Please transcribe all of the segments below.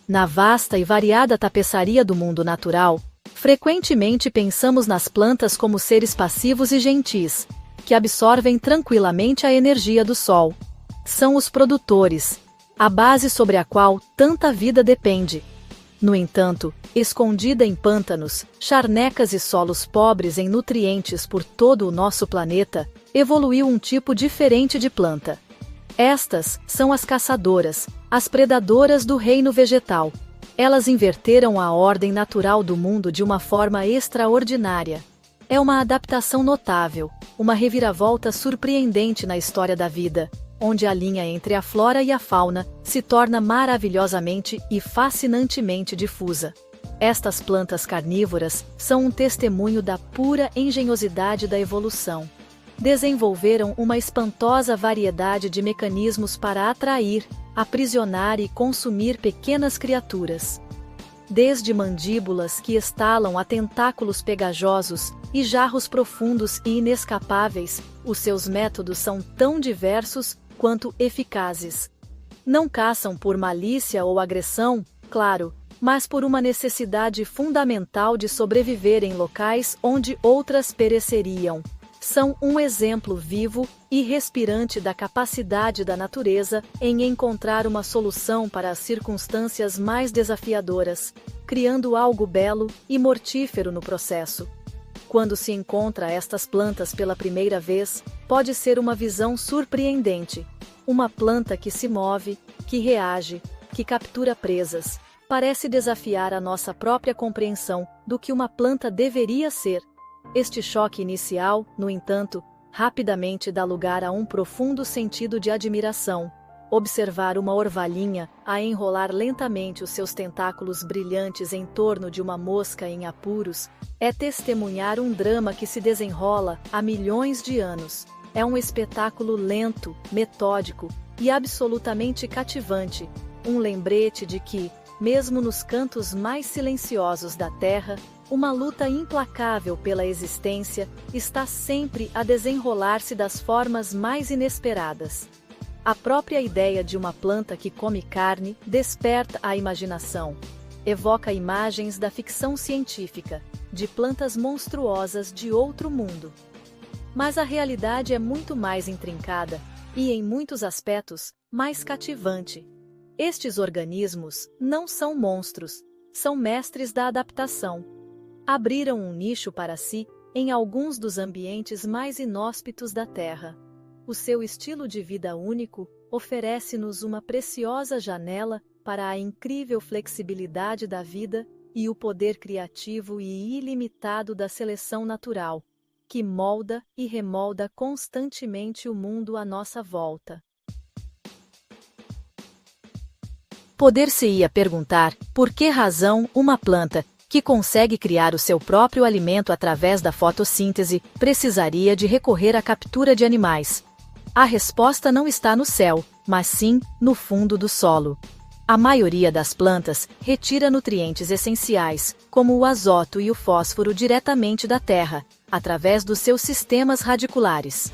Na vasta e variada tapeçaria do mundo natural, frequentemente pensamos nas plantas como seres passivos e gentis, que absorvem tranquilamente a energia do sol. São os produtores, a base sobre a qual tanta vida depende. No entanto, escondida em pântanos, charnecas e solos pobres em nutrientes por todo o nosso planeta, evoluiu um tipo diferente de planta. Estas são as caçadoras, as predadoras do reino vegetal. Elas inverteram a ordem natural do mundo de uma forma extraordinária. É uma adaptação notável, uma reviravolta surpreendente na história da vida, onde a linha entre a flora e a fauna se torna maravilhosamente e fascinantemente difusa. Estas plantas carnívoras são um testemunho da pura engenhosidade da evolução. Desenvolveram uma espantosa variedade de mecanismos para atrair, aprisionar e consumir pequenas criaturas. Desde mandíbulas que estalam a tentáculos pegajosos e jarros profundos e inescapáveis, os seus métodos são tão diversos quanto eficazes. Não caçam por malícia ou agressão, claro, mas por uma necessidade fundamental de sobreviver em locais onde outras pereceriam. São um exemplo vivo e respirante da capacidade da natureza em encontrar uma solução para as circunstâncias mais desafiadoras, criando algo belo e mortífero no processo. Quando se encontra estas plantas pela primeira vez, pode ser uma visão surpreendente. Uma planta que se move, que reage, que captura presas, parece desafiar a nossa própria compreensão do que uma planta deveria ser. Este choque inicial, no entanto, rapidamente dá lugar a um profundo sentido de admiração. Observar uma orvalhinha a enrolar lentamente os seus tentáculos brilhantes em torno de uma mosca em apuros é testemunhar um drama que se desenrola há milhões de anos. É um espetáculo lento, metódico e absolutamente cativante, um lembrete de que, mesmo nos cantos mais silenciosos da Terra, uma luta implacável pela existência está sempre a desenrolar-se das formas mais inesperadas. A própria ideia de uma planta que come carne desperta a imaginação. Evoca imagens da ficção científica, de plantas monstruosas de outro mundo. Mas a realidade é muito mais intrincada e, em muitos aspectos, mais cativante. Estes organismos não são monstros, são mestres da adaptação. Abriram um nicho para si em alguns dos ambientes mais inóspitos da Terra. O seu estilo de vida único oferece-nos uma preciosa janela para a incrível flexibilidade da vida e o poder criativo e ilimitado da seleção natural, que molda e remolda constantemente o mundo à nossa volta. Poder-se-ia perguntar por que razão uma planta que consegue criar o seu próprio alimento através da fotossíntese precisaria de recorrer à captura de animais. A resposta não está no céu, mas sim no fundo do solo. A maioria das plantas retira nutrientes essenciais, como o azoto e o fósforo diretamente da terra, através dos seus sistemas radiculares.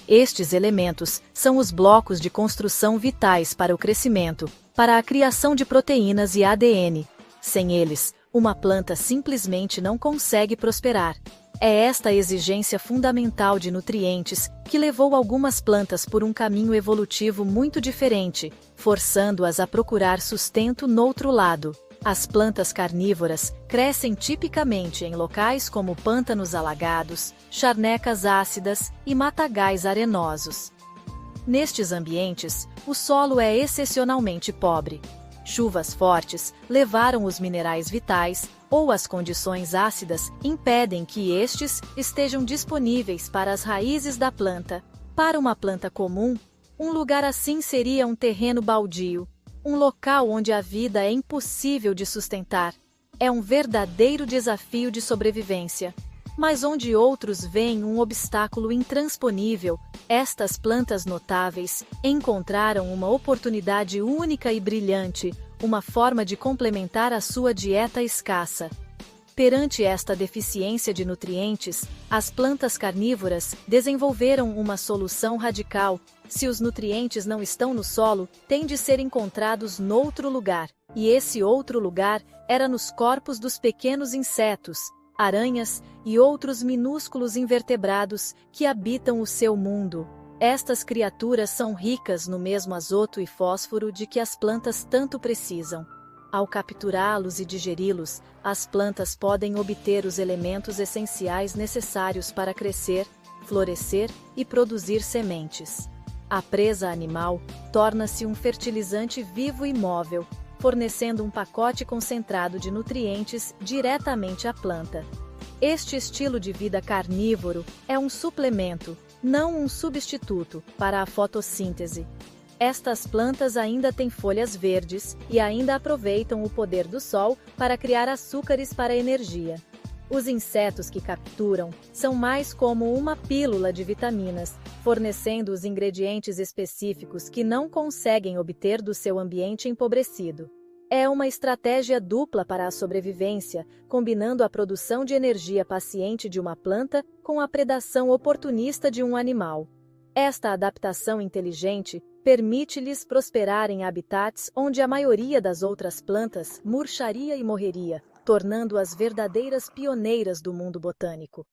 Estes elementos são os blocos de construção vitais para o crescimento, para a criação de proteínas e ADN. Sem eles, uma planta simplesmente não consegue prosperar. É esta exigência fundamental de nutrientes que levou algumas plantas por um caminho evolutivo muito diferente, forçando-as a procurar sustento noutro lado. As plantas carnívoras crescem tipicamente em locais como pântanos alagados, charnecas ácidas e matagais arenosos. Nestes ambientes, o solo é excepcionalmente pobre. Chuvas fortes levaram os minerais vitais, ou as condições ácidas impedem que estes estejam disponíveis para as raízes da planta. Para uma planta comum, um lugar assim seria um terreno baldio, um local onde a vida é impossível de sustentar. É um verdadeiro desafio de sobrevivência. Mas onde outros veem um obstáculo intransponível, estas plantas notáveis encontraram uma oportunidade única e brilhante, uma forma de complementar a sua dieta escassa. Perante esta deficiência de nutrientes, as plantas carnívoras desenvolveram uma solução radical. Se os nutrientes não estão no solo, têm de ser encontrados noutro lugar, e esse outro lugar era nos corpos dos pequenos insetos, aranhas e outros minúsculos invertebrados que habitam o seu mundo. Estas criaturas são ricas no mesmo azoto e fósforo de que as plantas tanto precisam. Ao capturá-los e digeri-los, as plantas podem obter os elementos essenciais necessários para crescer, florescer e produzir sementes. A presa animal torna-se um fertilizante vivo e móvel, fornecendo um pacote concentrado de nutrientes diretamente à planta. Este estilo de vida carnívoro é um suplemento, não um substituto, para a fotossíntese. Estas plantas ainda têm folhas verdes e ainda aproveitam o poder do sol para criar açúcares para a energia. Os insetos que capturam são mais como uma pílula de vitaminas, fornecendo os ingredientes específicos que não conseguem obter do seu ambiente empobrecido. É uma estratégia dupla para a sobrevivência, combinando a produção de energia paciente de uma planta com a predação oportunista de um animal. Esta adaptação inteligente permite-lhes prosperar em habitats onde a maioria das outras plantas murcharia e morreria, tornando-as verdadeiras pioneiras do mundo botânico.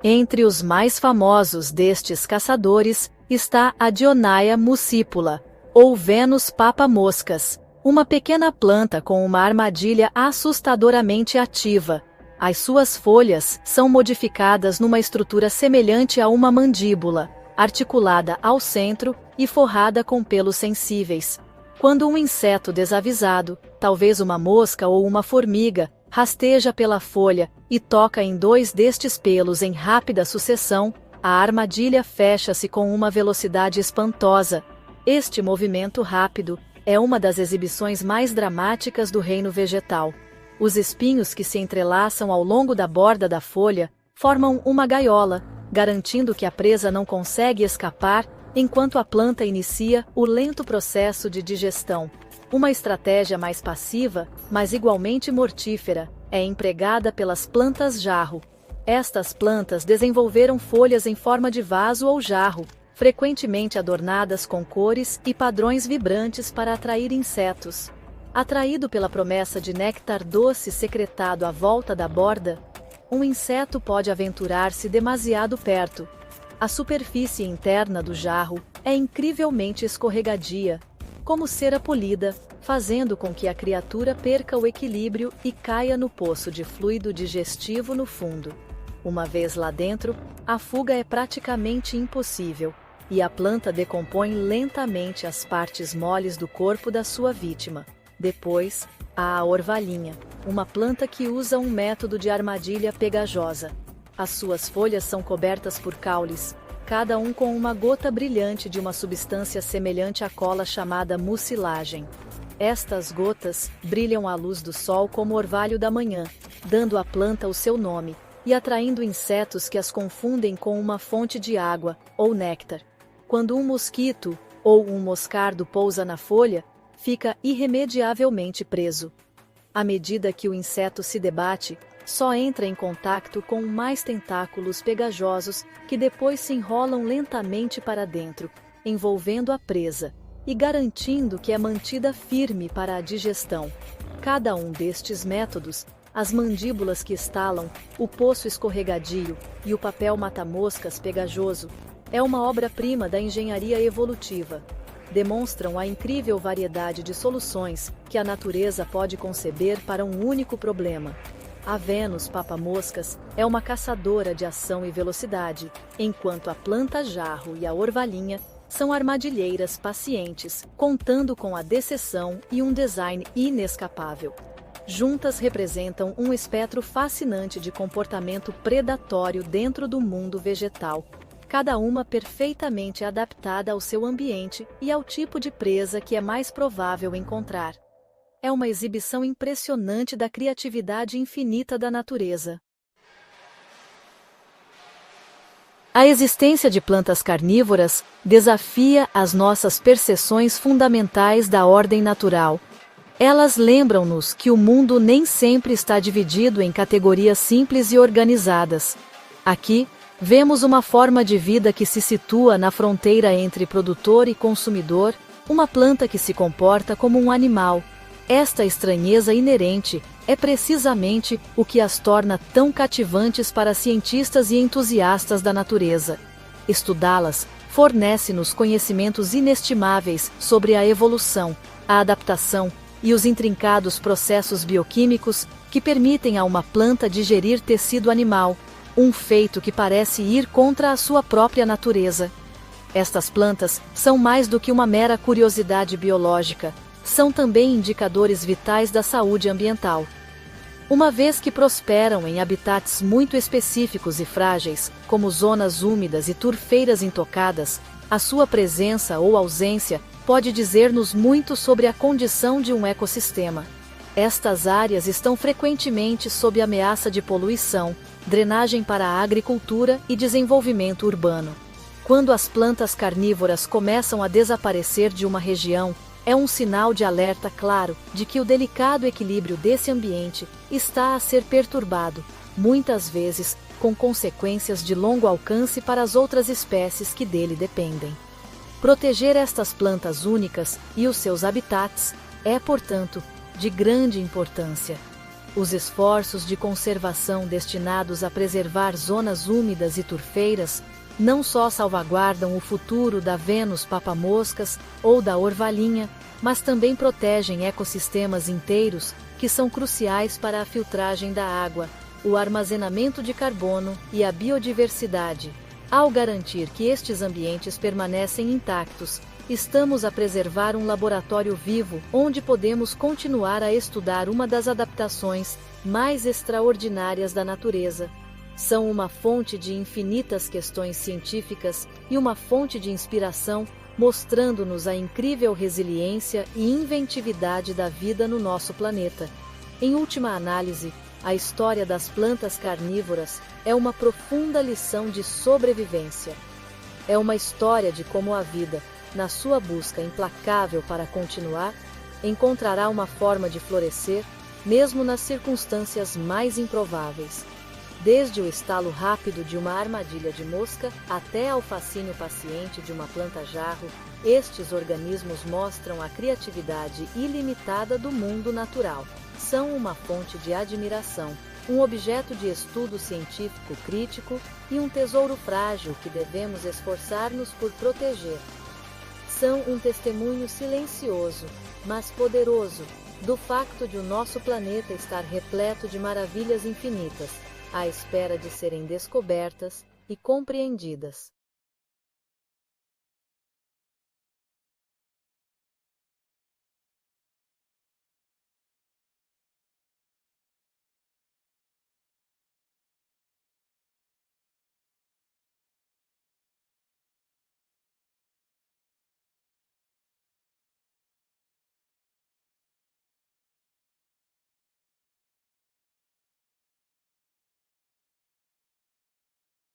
Entre os mais famosos destes caçadores está a Dionaea muscipula, ou Vênus papa-moscas, uma pequena planta com uma armadilha assustadoramente ativa. As suas folhas são modificadas numa estrutura semelhante a uma mandíbula, articulada ao centro e forrada com pelos sensíveis. Quando um inseto desavisado, talvez uma mosca ou uma formiga, rasteja pela folha e toca em dois destes pelos em rápida sucessão, a armadilha fecha-se com uma velocidade espantosa. Este movimento rápido é uma das exibições mais dramáticas do reino vegetal. Os espinhos que se entrelaçam ao longo da borda da folha formam uma gaiola, garantindo que a presa não consegue escapar enquanto a planta inicia o lento processo de digestão. Uma estratégia mais passiva, mas igualmente mortífera, é empregada pelas plantas jarro. Estas plantas desenvolveram folhas em forma de vaso ou jarro, frequentemente adornadas com cores e padrões vibrantes para atrair insetos. Atraído pela promessa de néctar doce secretado à volta da borda, um inseto pode aventurar-se demasiado perto. A superfície interna do jarro é incrivelmente escorregadia, como cera polida, fazendo com que a criatura perca o equilíbrio e caia no poço de fluido digestivo no fundo. Uma vez lá dentro, a fuga é praticamente impossível, e a planta decompõe lentamente as partes moles do corpo da sua vítima. Depois, há a orvalhinha, uma planta que usa um método de armadilha pegajosa. As suas folhas são cobertas por caules, cada um com uma gota brilhante de uma substância semelhante à cola chamada mucilagem. Estas gotas brilham à luz do sol como orvalho da manhã, dando à planta o seu nome, e atraindo insetos que as confundem com uma fonte de água, ou néctar. Quando um mosquito, ou um moscardo pousa na folha, fica irremediavelmente preso. À medida que o inseto se debate, só entra em contato com mais tentáculos pegajosos que depois se enrolam lentamente para dentro, envolvendo a presa, e garantindo que é mantida firme para a digestão. Cada um destes métodos, as mandíbulas que estalam, o poço escorregadio e o papel mata-moscas pegajoso, é uma obra-prima da engenharia evolutiva. Demonstram a incrível variedade de soluções que a natureza pode conceber para um único problema. A Vênus papa-moscas é uma caçadora de ação e velocidade, enquanto a planta jarro e a orvalhinha são armadilheiras pacientes, contando com a decepção e um design inescapável. Juntas representam um espectro fascinante de comportamento predatório dentro do mundo vegetal, cada uma perfeitamente adaptada ao seu ambiente e ao tipo de presa que é mais provável encontrar. É uma exibição impressionante da criatividade infinita da natureza. A existência de plantas carnívoras desafia as nossas percepções fundamentais da ordem natural. Elas lembram-nos que o mundo nem sempre está dividido em categorias simples e organizadas. Aqui, vemos uma forma de vida que se situa na fronteira entre produtor e consumidor, uma planta que se comporta como um animal. Esta estranheza inerente é precisamente o que as torna tão cativantes para cientistas e entusiastas da natureza. Estudá-las fornece-nos conhecimentos inestimáveis sobre a evolução, a adaptação e os intrincados processos bioquímicos que permitem a uma planta digerir tecido animal, um feito que parece ir contra a sua própria natureza. Estas plantas são mais do que uma mera curiosidade biológica, são também indicadores vitais da saúde ambiental. Uma vez que prosperam em habitats muito específicos e frágeis, como zonas úmidas e turfeiras intocadas, a sua presença ou ausência pode dizer-nos muito sobre a condição de um ecossistema. Estas áreas estão frequentemente sob ameaça de poluição, drenagem para a agricultura e desenvolvimento urbano. Quando as plantas carnívoras começam a desaparecer de uma região, é um sinal de alerta claro de que o delicado equilíbrio desse ambiente está a ser perturbado, muitas vezes com consequências de longo alcance para as outras espécies que dele dependem. Proteger estas plantas únicas e os seus habitats é, portanto, de grande importância. Os esforços de conservação destinados a preservar zonas úmidas e turfeiras não só salvaguardam o futuro da Vênus papamoscas ou da orvalhinha, mas também protegem ecossistemas inteiros que são cruciais para a filtragem da água, o armazenamento de carbono e a biodiversidade. Ao garantir que estes ambientes permanecem intactos, estamos a preservar um laboratório vivo onde podemos continuar a estudar uma das adaptações mais extraordinárias da natureza. São uma fonte de infinitas questões científicas e uma fonte de inspiração, mostrando-nos a incrível resiliência e inventividade da vida no nosso planeta. Em última análise, a história das plantas carnívoras é uma profunda lição de sobrevivência. É uma história de como a vida, na sua busca implacável para continuar, encontrará uma forma de florescer, mesmo nas circunstâncias mais improváveis. Desde o estalo rápido de uma armadilha de mosca até ao fascínio paciente de uma planta-jarro, estes organismos mostram a criatividade ilimitada do mundo natural. São uma fonte de admiração, um objeto de estudo científico crítico e um tesouro frágil que devemos esforçar-nos por proteger. São um testemunho silencioso, mas poderoso, do facto de o nosso planeta estar repleto de maravilhas infinitas, à espera de serem descobertas e compreendidas.